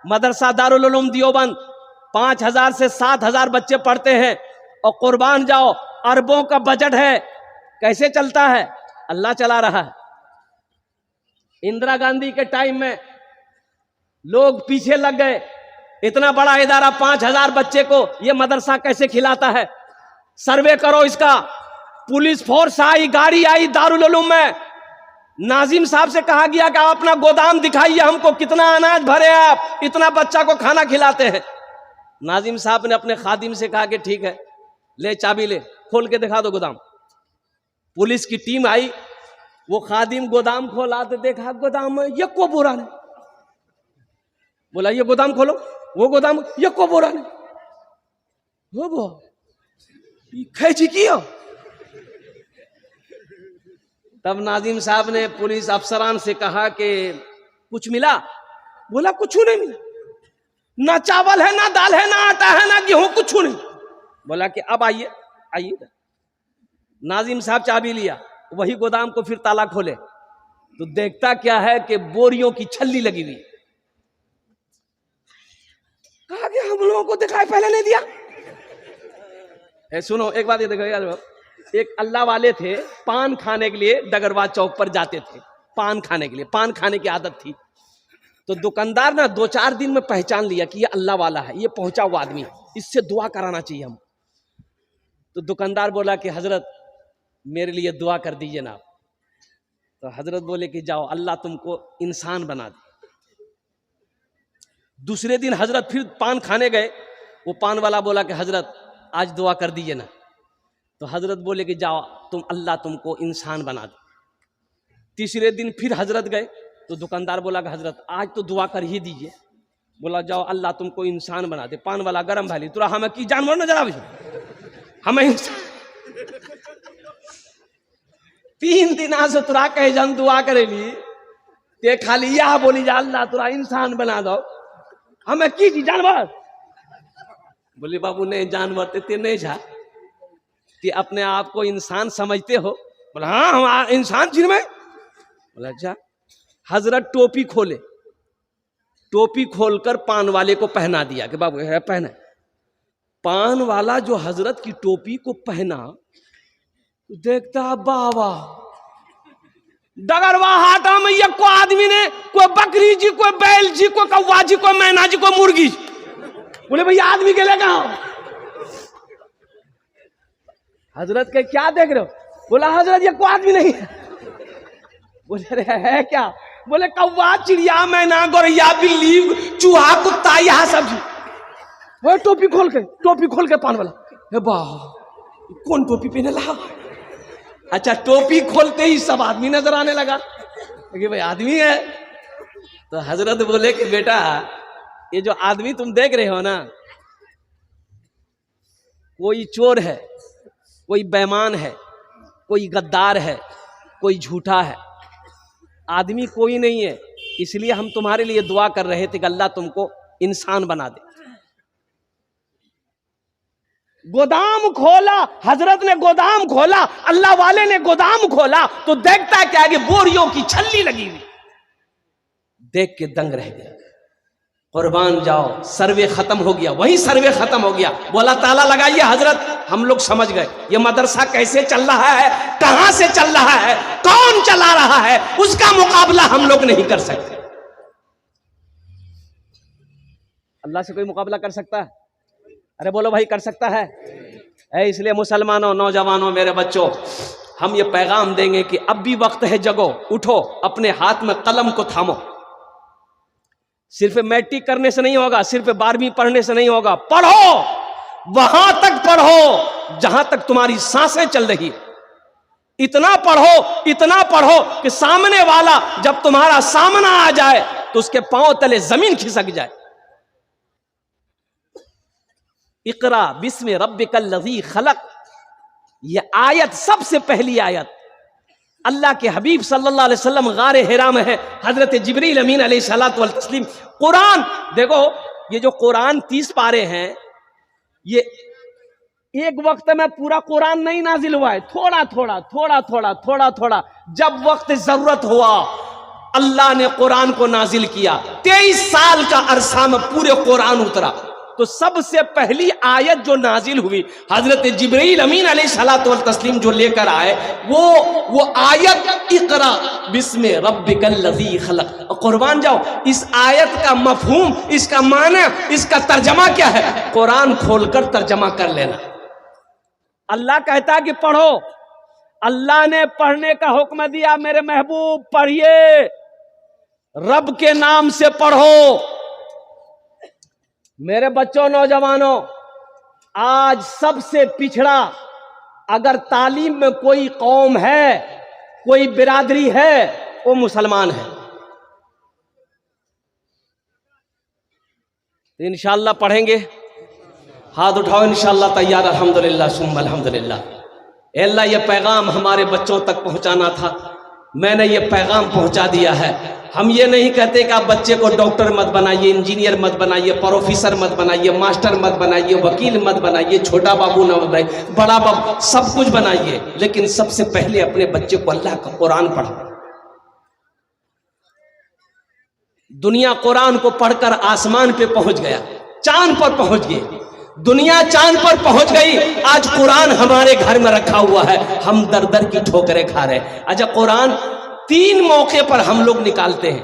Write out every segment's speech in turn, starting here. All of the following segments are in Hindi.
मदरसा दारुल उलूम देवबंद 5,000 से 7,000 बच्चे पढ़ते हैं, और कुर्बान जाओ अरबों का बजट है, कैसे चलता है? अल्लाह चला रहा है। इंदिरा गांधी के टाइम में लोग पीछे लग गए, इतना बड़ा इदारा 5,000 बच्चे को ये मदरसा कैसे खिलाता है? सर्वे करो इसका। पुलिस फोर्स आई, गाड़ी आई दारुल उलूम में। नाजिम साहब से कहा गया कि आप अपना गोदाम दिखाइए हमको, कितना अनाज भरे आप, इतना बच्चा को खाना खिलाते हैं। नाजिम साहब ने अपने खादिम से कहा कि ठीक है, ले चाबी ले, खोल के दिखा दो गोदाम। पुलिस की टीम आई, वो खादिम गोदाम खोला तो देखा गोदाम में ये को बोरा नहीं। बोला ये गोदाम खोलो, वो गोदाम ये को बोरा नहीं। वो खैची किया। तब नाजिम साहब ने पुलिस अफसरान से कहा कि कुछ मिला? बोला कुछ नहीं मिला, ना चावल है, ना दाल है, ना आटा है, ना गेहूं, कुछ नहीं। बोला कि अब आइए आइए। नाजिम साहब चाबी लिया, वही गोदाम को फिर ताला खोले तो देखता क्या है कि बोरियों की छल्ली लगी हुई। कहा कि हम लोगों को दिखाई पहले नहीं दिया। सुनो एक बात ये देखो यार, एक अल्लाह वाले थे, पान खाने के लिए डगरवा चौक पर जाते थे, पान खाने के लिए, पान खाने की आदत थी। तो दुकानदार ना 2-4 दिन में पहचान लिया कि ये अल्लाह वाला है, ये पहुंचा हुआ आदमी है, इससे दुआ कराना चाहिए हम। तो दुकानदार बोला कि हजरत मेरे लिए दुआ कर दीजिए ना। तो हजरत बोले कि जाओ अल्लाह तुमको इंसान बना दे। दूसरे दिन हजरत फिर पान खाने गए, वो पान वाला बोला कि हजरत आज दुआ कर दीजिए ना। तो हजरत बोले कि जाओ तुम अल्लाह तुमको इंसान बना दे। तीसरे दिन फिर हजरत गए तो दुकानदार बोला कि हजरत आज तो दुआ कर ही दीजिए। बोला जाओ अल्लाह तुमको इंसान बना दे। पान वाला गरम भाली तुरा हमें की जानवर नजर आवे, हमें इंसान। 3 दिन से तुरा कहे जन दुआ करेली ते खाली यह बोली जा अल्लाह तुरा इंसान बना दो, हमें की जी जानवर। बोले बाबू नहीं जानवर ते नहीं जा, कि अपने आप को इंसान समझते हो? बोला हाँ हम इंसान चीज में। बोला अच्छा। हजरत टोपी खोले, टोपी खोलकर पान वाले को पहना दिया कि बाबू है पहना। पान वाला जो हजरत की टोपी को पहना तो देखता बाबा डगरवा हाटा में ये को आदमी ने, कोई बकरी जी, कोई बैल जी, कोई कौवा जी, कोई मैना जी, कोई मुर्गी। बोले भैया आदमी के लिए कहा? हजरत के क्या देख रहे हो? बोला हजरत ये कोई आदमी नहीं है। बोले अरे है क्या? बोले कौवा, चिड़िया, मैना, गौरैया, बिल्ली, चूहा, कुत्ता, यहाँ सब जी। वो टोपी खोल के पान वाला, वाह कौन टोपी पहने लगा? अच्छा टोपी खोलते ही सब आदमी नजर आने लगा कि भाई आदमी है। तो हजरत बोले कि बेटा ये जो आदमी तुम देख रहे हो ना, कोई चोर है, कोई बेईमान है, कोई गद्दार है, कोई झूठा है, आदमी कोई नहीं है। इसलिए हम तुम्हारे लिए दुआ कर रहे थे कि अल्लाह तुमको इंसान बना दे। गोदाम खोला, हजरत ने गोदाम खोला, अल्लाह वाले ने गोदाम खोला तो देखता क्या कि बोरियों की छल्ली लगी हुई। देख के दंग रह गया। कुर्बान जाओ, सर्वे खत्म हो गया, वही सर्वे खत्म हो गया। बोला ताला लगाइए हजरत, हम लोग समझ गए ये मदरसा कैसे चल रहा है, कहां से चल रहा है, कौन चला रहा है, उसका मुकाबला हम लोग नहीं कर सकते। अल्लाह से कोई मुकाबला कर सकता है? अरे बोलो भाई कर सकता है? इसलिए मुसलमानों, नौजवानों, मेरे बच्चों, हम ये पैगाम देंगे कि अब भी वक्त है, जगो, उठो, अपने हाथ में कलम को थामो। सिर्फ मैट्रिक करने से नहीं होगा, सिर्फ 12वीं पढ़ने से नहीं होगा, पढ़ो, वहां तक पढ़ो जहां तक तुम्हारी सांसें चल रही। इतना पढ़ो कि सामने वाला जब तुम्हारा सामना आ जाए तो उसके पांव तले जमीन खिसक जाए। इकरा बिस्मि रब्बिकल लज़ी खलक, यह आयत सबसे पहली आयत अल्लाह के हबीब सल्लल्लाहु अलैहि वसल्लम गारे हिरा में है। हजरत जिब्रील अमीन अलैहिस्सलातु वल तस्लीम। कुरान देखो, ये जो कुरान 30 पारे हैं, ये एक वक्त में पूरा कुरान नहीं नाजिल हुआ है, थोड़ा थोड़ा। जब वक्त जरूरत हुआ अल्लाह ने कुरान को नाजिल किया। 23 साल का अरसा में पूरे कुरान उतरा। तो सबसे पहली आयत जो नाजिल हुई हजरत जिब्रील अमीन अलैहिस्सलातु व तस्लीम जो लेकर आए वो आयत इक़रा बिस्मि रब्बिकल लज़ी खलक़। कुर्बान जाओ, इस आयत का मफहूम, इसका माना, इसका तर्जमा क्या है, कुरान खोलकर तर्जमा कर लेना। अल्लाह कहता कि पढ़ो, अल्लाह ने पढ़ने का हुक्म दिया, मेरे महबूब पढ़िए, रब के नाम से पढ़ो। मेरे बच्चों, नौजवानों, आज सबसे पिछड़ा अगर तालीम में कोई कौम है, कोई बिरादरी है, वो मुसलमान है। इंशाअल्लाह पढ़ेंगे, हाथ उठाओ, इंशाअल्लाह तैयार, अल्हम्दुलिल्लाह सुम्मा अल्हम्दुलिल्लाह। अल्लाह ये पैगाम हमारे बच्चों तक पहुंचाना था, मैंने ये पैगाम पहुंचा दिया है। हम ये नहीं कहते कि आप बच्चे को डॉक्टर मत बनाइए, इंजीनियर मत बनाइए, प्रोफेसर मत बनाइए, मास्टर मत बनाइए, वकील मत बनाइए, छोटा बाबू न बनाइए, बड़ा बाबू, सब कुछ बनाइए, लेकिन सबसे पहले अपने बच्चे को अल्लाह का कुरान पढ़ाओ। दुनिया कुरान को पढ़कर आसमान पे पहुंच गया, चांद पर पहुंच गए, दुनिया चांद पर पहुंच गई। आज कुरान हमारे घर में रखा हुआ है, हम दर दर की ठोकरें खा रहे हैं। अच्छा, कुरान 3 मौके पर हम लोग निकालते हैं।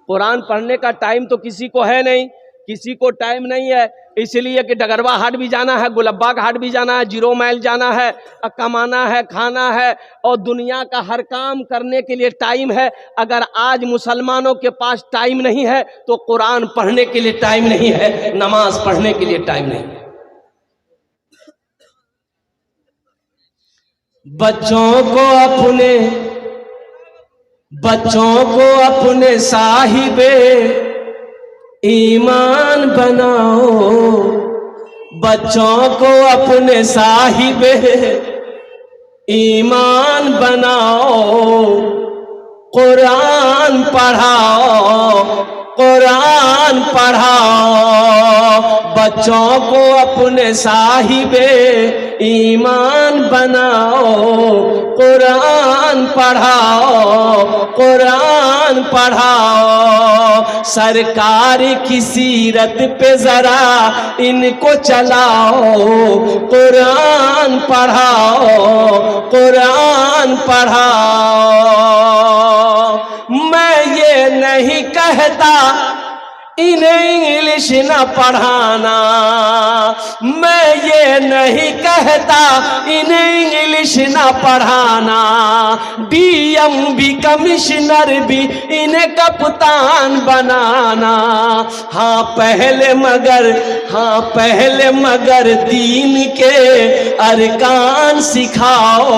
कुरान पढ़ने का टाइम तो किसी को है नहीं, किसी को टाइम नहीं है, इसलिए कि डगरवा हाट भी जाना है, गुलब्बाग हाट भी जाना है, 0 माइल जाना है, कमाना है, खाना है, और दुनिया का हर काम करने के लिए टाइम है। अगर आज मुसलमानों के पास टाइम नहीं है तो कुरान पढ़ने के लिए टाइम नहीं है, नमाज पढ़ने के लिए टाइम नहीं है। बच्चों को अपने साहिबे ईमान बनाओ, बच्चों को अपने साहिबे ईमान बनाओ, कुरान पढ़ाओ, कुरान पढ़ाओ, बच्चों को अपने साहिबे ईमान बनाओ, कुरान पढ़ाओ, कुरान पढ़ाओ। सरकार की सीरत पे जरा इनको चलाओ, कुरान पढ़ाओ, कुरान पढ़ाओ। मैं ये नहीं कहता इन्हें इंग्लिश न पढ़ाना, मैं ये नहीं कहता इन्हें इंग्लिश न पढ़ाना, DMB कमिश्नर भी इन्हें कप्तान बनाना। हाँ पहले मगर दीन के अरकान सिखाओ,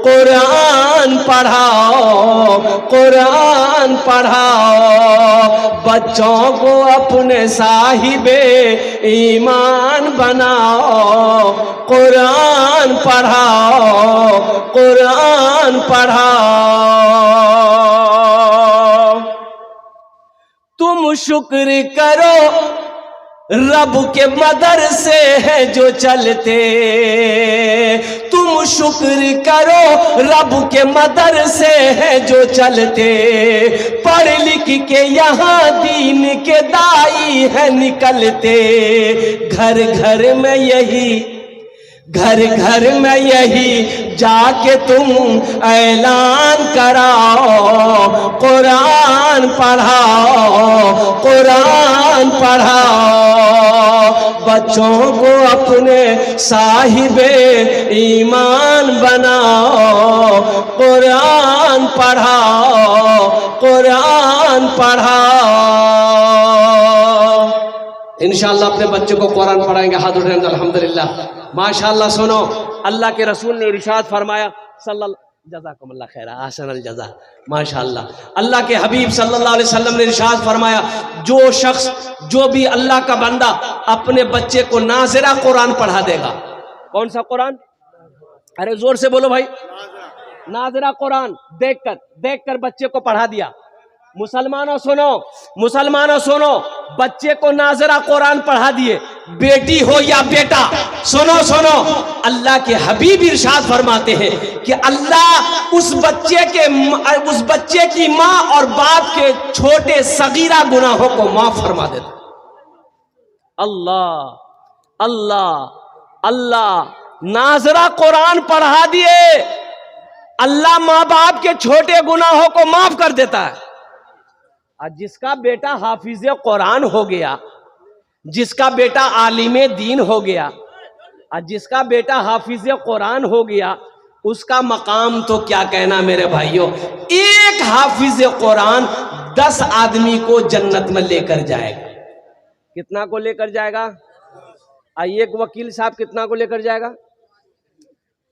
कुरान पढ़ाओ, कुरान पढ़ाओ। बच्चों को अपने साहिबे ईमान बनाओ, कुरान पढ़ाओ, कुरान पढ़ाओ। तुम शुक्र करो रब के मदरसे हैं जो चलते, तुम शुक्र करो रब के मदरसे हैं जो चलते, पढ़ लिख के यहाँ दीन के दाई है निकलते। घर घर में यही जाके तुम ऐलान कराओ, कुरान पढ़ाओ, कुरान पढ़ाओ। बच्चों को अपने साहिबे ईमान बनाओ, कुरान पढ़ाओ, कुरान पढ़ाओ। इंशाअल्लाह अपने बच्चों को कुरान पढ़ाएंगे, हाथ उठाएंगे, अल्हम्दुलिल्लाह माशाअल्लाह। सुनो, अल्लाह के रसूल ने इरशाद फरमाया जज़ाकुमुल्लाह खैरा ahsanal जज़ा, माशाअल्लाह। अल्लाह के हबीब सल्लल्लाहु अलैहि वसल्लम ने इरशाद फरमाया, जो शख्स, जो भी अल्लाह का बंदा अपने बच्चे को नाज़िरा कुरान पढ़ा देगा। कौन सा कुरान? अरे जोर से बोलो भाई। नाज़िरा कुरान देखकर बच्चे को पढ़ा दिया, मुसलमानों सुनो, मुसलमानों सुनो, बच्चे को नाजरा कुरान पढ़ा दिए, बेटी हो या बेटा, सुनो सुनो, अल्लाह के हबीब इरशाद फरमाते हैं कि अल्लाह उस बच्चे की माँ और बाप के छोटे सगीरा गुनाहों को माफ फरमा देता। अल्लाह अल्लाह अल्लाह, नाजरा कुरान पढ़ा दिए, अल्लाह माँ बाप के छोटे गुनाहों को माफ कर देता है। और जिसका बेटा हाफिज कुरान हो गया, जिसका बेटा आलिमे दीन हो गया, और जिसका बेटा हाफिज कुरान हो गया, उसका मकाम तो क्या कहना मेरे भाइयों। एक हाफिज कुरान 10 आदमी को जन्नत में लेकर जाएगा। कितना को लेकर जाएगा? एक वकील साहब कितना को लेकर जाएगा?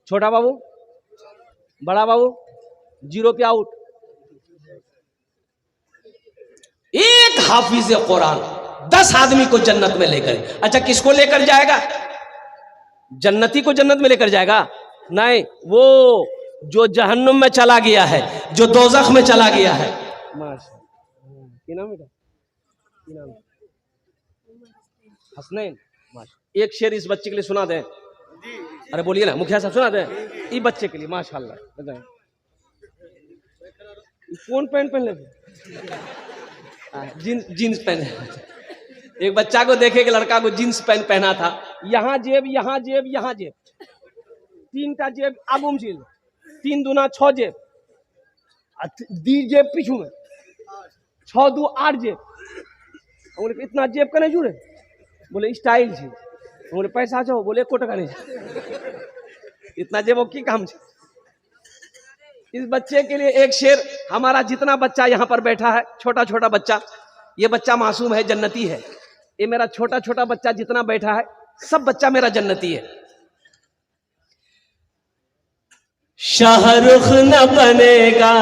छोटा बाबू, बड़ा बाबू, 0 पे आउट। एक हाफिज कुरान 10 आदमी को जन्नत में लेकर। अच्छा, किसको लेकर जाएगा? जन्नती को जन्नत में लेकर जाएगा? नहीं, वो जो जहन्नुम में चला गया है, जो दोज़ख में चला गया है। हसनैन, एक शेर इस बच्चे के लिए सुना दें। अरे बोलिए ना मुखिया साहब, सुना दें इस बच्चे के लिए। माशाल्लाह, कौन पैंट पहन ले? जीन्स पहने। एक बच्चा को देखे कि लड़का को जीन्स पैंट पहना था, यहाँ जेब, यहाँ जेब, यहाँ जेब, 3टा जेब आगू में, 3 दूना 6 जेब, दी जेब पीछू में, 6 दू 8 जेब। बोले इतना जेब का नहीं जुड़े? बोले स्टाइल छे। बोले पैसा छो? बोले 1 टका नहीं। इतना जेब की काम छे? इस बच्चे के लिए एक शेर। हमारा जितना बच्चा यहाँ पर बैठा है, छोटा छोटा बच्चा, ये बच्चा मासूम है, जन्नती है। ये मेरा छोटा छोटा बच्चा जितना बैठा है, सब बच्चा मेरा जन्नती है। शाहरुख न बनेगा,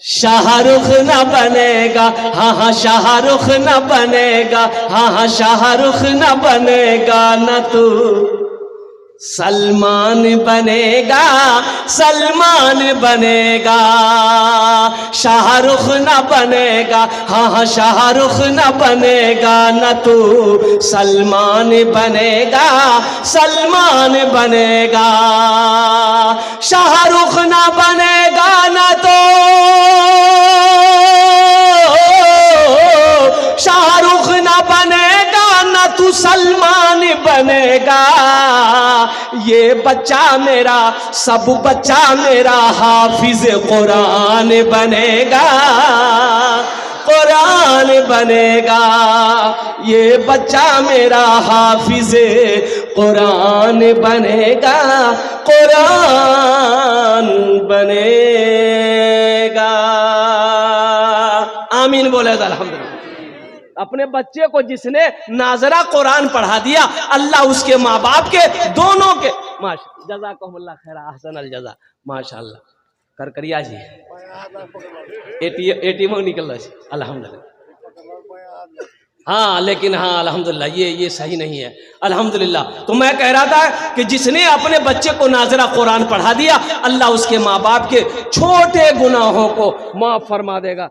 शाहरुख न बनेगा, हाँ हाँ शाहरुख न बनेगा, हाँ हाँ शाहरुख न बनेगा, न तू सलमान बनेगा, सलमान बनेगा। शाहरुख न बनेगा, हाँ हाँ शाहरुख न बनेगा, न तू सलमान बनेगा, सलमान बनेगा। शाहरुख न बनेगा, न तो शाहरुख न बनेगा, न तू सलमान बनेगा। ये बच्चा मेरा, सब बच्चा मेरा हाफिज कुरान बनेगा, कुरान बनेगा। ये बच्चा मेरा हाफिज कुरान बनेगा, कुरान बनेगा। आमीन बोले अल्हम्दुलिल्लाह। अपने बच्चे को जिसने नाजरा कुरान पढ़ा दिया, अल्लाह उसके माँ बाप के दोनों के माशा जज़ाकहुमुल्लाह खैरा अहसनल जज़ा। माशाअल्लाह करकरिया जी एटीएम निकल रहा है अल्हम्दुलिल्लाह। हाँ लेकिन हाँ अल्हम्दुलिल्लाह ये सही नहीं है अल्हम्दुलिल्लाह। तो मैं कह रहा था कि जिसने अपने बच्चे को नाजरा कुरान पढ़ा दिया, अल्लाह उसके माँ बाप के छोटे गुनाहों को माफ फरमा देगा।